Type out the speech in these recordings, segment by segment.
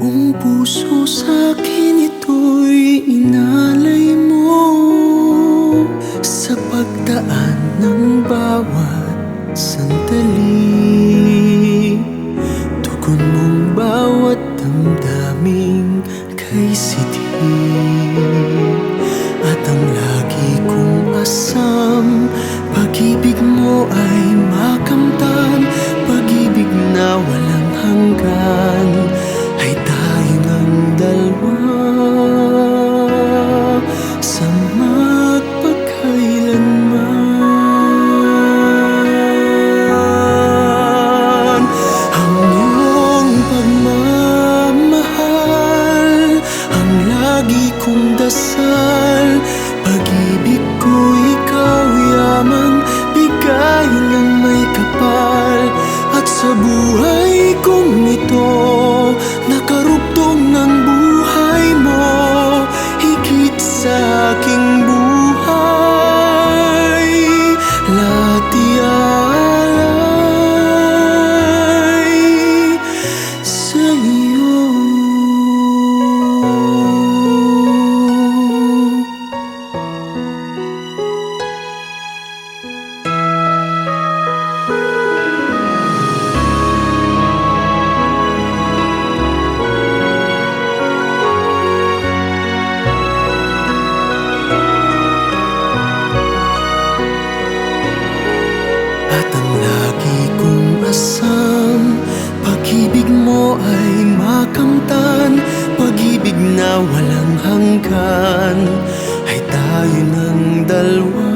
Buong puso sa'kin ito'y inalay mo, sa pagdaan ng bawat sandali. Tugon mong bawat damdaming kay sidhi, at ang lagi kong asam, pag-ibig mo ay makamtan. Pag-ibig na walang hanggan, ay tayo ng dalawa sa magpagkailanman. Ang iyong pagmamahal ang lagi kong dasal. Pag-ibig ko ikaw yaman, bigay ng may kapal. At sa buhay kong ito, nakarugtong ng buhay mo, higit sa aking buhay. Lahat ialay sa iyo. At ang lagi kong asam, pag-ibig mo ay makamtan. Pag-ibig na walang hanggan, ay tayo ng dalawa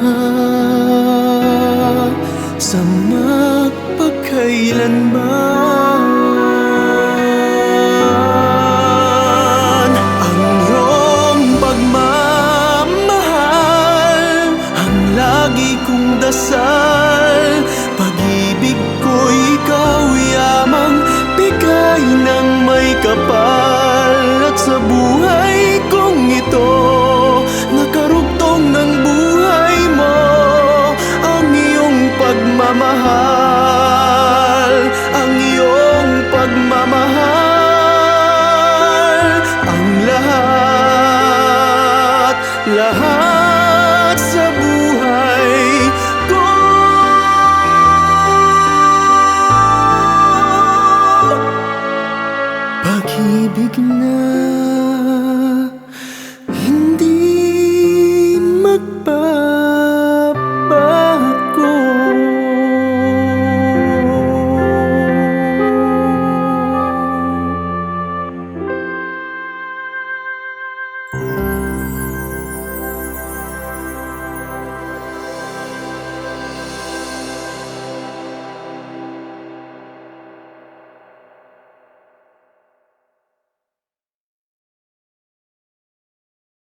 sa magpagkailanman. Ang iyong pagmamahal ang lagi kong dasal. Pag-ibig ko ikaw yamang, bigay ng may kapal. At sa buhay kong ito, nakarugtong ng buhay mo, ang iyong pagmamahal, ang iyong pagmamahal. Ang lahat sa buhay ko, pag-ibig na